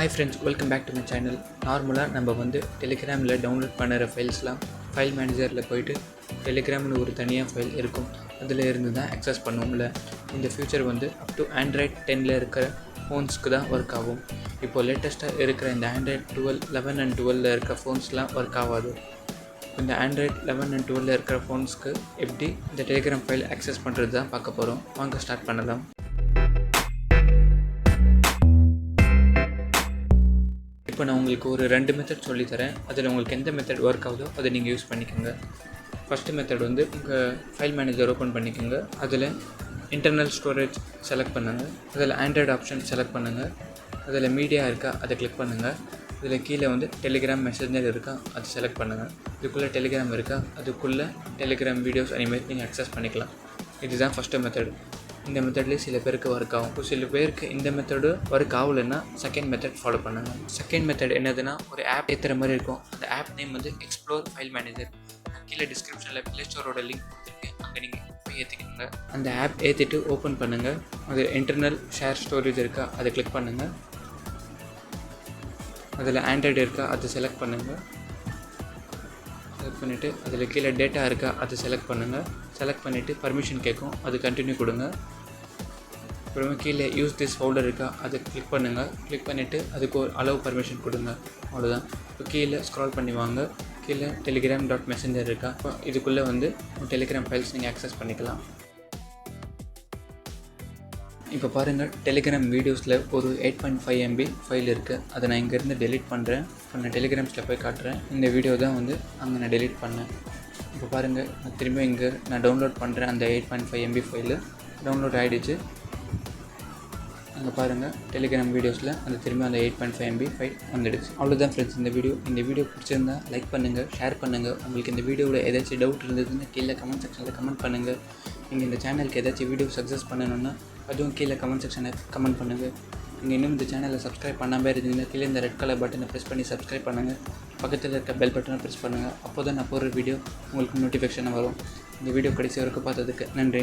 Hi friends, welcome back to my channel. நார்மலாக நம்ம டெலிகிராமில் டவுன்லோட் பண்ணுற ஃபைல்ஸ்லாம் ஃபைல் மேனேஜரில் போயிட்டு டெலிகிராம்னு ஒரு தனியாக ஃபைல் இருக்கும், அதில் இருந்து தான் அக்சஸ் பண்ணுவோம்ல. இந்த ஃபியூச்சர் அப் டு ஆண்ட்ராய்ட் 10ல் இருக்கிற ஃபோன்ஸ்க்கு தான் ஒர்க் ஆகும். இப்போது லேட்டஸ்ட்டாக இருக்கிற இந்த ஆண்ட்ராய்ட் 11 அண்ட் 12ல் இருக்கிற ஃபோன்ஸ்லாம் ஒர்க் ஆகாது. இந்த ஆண்ட்ராய்ட் 11 அண்ட் 12ல் இருக்கிற ஃபோன்ஸ்க்கு எப்படி இந்த டெலிகிராம் ஃபைல் அக்சஸ் பண்ணுறது தான் பார்க்க போகிறோம். வாங்க ஸ்டார்ட் பண்ணலாம். இப்போ நான் உங்களுக்கு ஒரு 2 மெத்தட் சொல்லித்தரேன். அதில் உங்களுக்கு எந்த மெத்தட் ஒர்க் ஆகுதோ அதை நீங்கள் யூஸ் பண்ணிக்கோங்க. ஃபஸ்ட்டு மெத்தட் உங்கள் ஃபைல் மேனேஜர் ஓப்பன் பண்ணிக்கோங்க. அதில் இன்டர்னல் ஸ்டோரேஜ் செலக்ட் பண்ணுங்கள். அதில் ஆண்ட்ராய்டு ஆப்ஷன் செலக்ட் பண்ணுங்கள். அதில் மீடியா இருக்கா அதை கிளிக் பண்ணுங்கள். இதில் கீழே டெலிகிராம் மெசேஜர் இருக்கா அது செலக்ட் பண்ணுங்கள். இதுக்குள்ளே டெலிகிராம் இருக்கா அதுக்குள்ளே டெலிகிராம் வீடியோஸ் அனிமேட் நீங்கள் அக்சஸ் பண்ணிக்கலாம். இதுதான் ஃபஸ்ட்டு மெத்தட். இந்த மெத்தட்லேயே சில பேருக்கு ஒர்க் ஆகும். சில பேருக்கு இந்த மெத்தடு ஒர்க் ஆகலைன்னா செகண்ட் மெத்தட் ஃபாலோ பண்ணுங்கள். செகண்ட் மெத்தட் என்னதுன்னா, ஒரு ஆப் ஏற்றுற மாதிரி இருக்கும். அந்த app name explore file manager. கீழே டிஸ்கிரிப்ஷனில் ப்ளே ஸ்டோரோட லிங்க் கொடுத்துருக்கேன், அங்கே நீங்கள் போய் ஏற்றிக்கோங்க. அந்த ஆப் ஏற்றிட்டு ஓப்பன் பண்ணுங்கள். அது இன்டர்னல் ஷேர் ஸ்டோரேஜ் இருக்கா அதை கிளிக் பண்ணுங்கள். அதில் ஆண்ட்ராய்டு இருக்கா அதை செலக்ட் பண்ணுங்கள். செலக்ட் பண்ணிவிட்டு அதில் கீழே டேட்டா இருக்கா அதை செலக்ட் பண்ணுங்கள். செலக்ட் பண்ணிவிட்டு பர்மிஷன் கேட்கும், அது கண்டினியூ கொடுங்க. அப்புறமா கீழே யூஸ் திஸ் ஃபோல்டர் இருக்கா அதை கிளிக் பண்ணுங்கள். கிளிக் பண்ணிவிட்டு அதுக்கு ஒரு அலோவ் பர்மிஷன் கொடுங்க. அவ்வளோதான். இப்போ கீழே ஸ்க்ரால் பண்ணி வாங்க. கீழே telegram.messenger இருக்கா, இப்போ இதுக்குள்ளே டெலிகிராம் ஃபைல்ஸ் நீங்கள் அக்சஸ் பண்ணிக்கலாம். இப்போ பாருங்கள், டெலிகிராம் வீடியோஸில் ஒரு 8.5 MB ஃபைல் இருக்குது. அதை நான் இங்கேருந்து டெலிட் பண்ணுறேன். இப்போ நான் டெலிகிராம்ஸில் போய் காட்டுறேன். இந்த வீடியோ தான் அங்கே நான் டெலிட் பண்ணேன். இப்போ பாருங்கள், நான் திரும்ப இங்கே நான் டவுன்லோட் பண்ணுறேன். அந்த 8.5 MB ஃபைலு டவுன்லோட் ஆகிடுச்சு. அங்கே பாருங்கள், டெலிகிராம் வீடியோஸில் திரும்ப அந்த 8.5 MB ஃபைல் வந்துடுச்சு. அவ்வளோதான் ஃப்ரெண்ட்ஸ் இந்த வீடியோ பிடிச்சிருந்தா லைக் பண்ணுங்கள், ஷேர் பண்ணுங்கள். உங்களுக்கு இந்த வீடியோவில் ஏதாச்சும் டவுட் இருந்ததுன்னா கீழே கமெண்ட் செக்ஷனில் கமெண்ட் பண்ணுங்கள். நீங்கள் இந்த சேனலுக்கு ஏதாச்சும் வீடியோ சக்ஸஸ் பண்ணணுன்னா அதுவும் கீழே கமெண்ட் செக்ஷனில் கமெண்ட் பண்ணுங்கள். நீங்கள் இன்னும் இந்த சேனலை சப்ஸ்கிரைப் பண்ணாமல் இருந்தீங்கன்னா கீழே இந்த ரெட் கலர் பட்டனை ப்ரெஸ் பண்ணி சப்ஸ்கிரைப் பண்ணுங்கள். பக்கத்தில் இருக்க பெல் பட்டனை ப்ரெஸ் பண்ணுங்கள். அப்போ தான் நான் போடுற வீடியோ உங்களுக்கு நோட்டிஃபிகேஷனாக வரும். இந்த வீடியோ கடைசி வரைக்கும் பார்த்ததுக்கு நன்றி.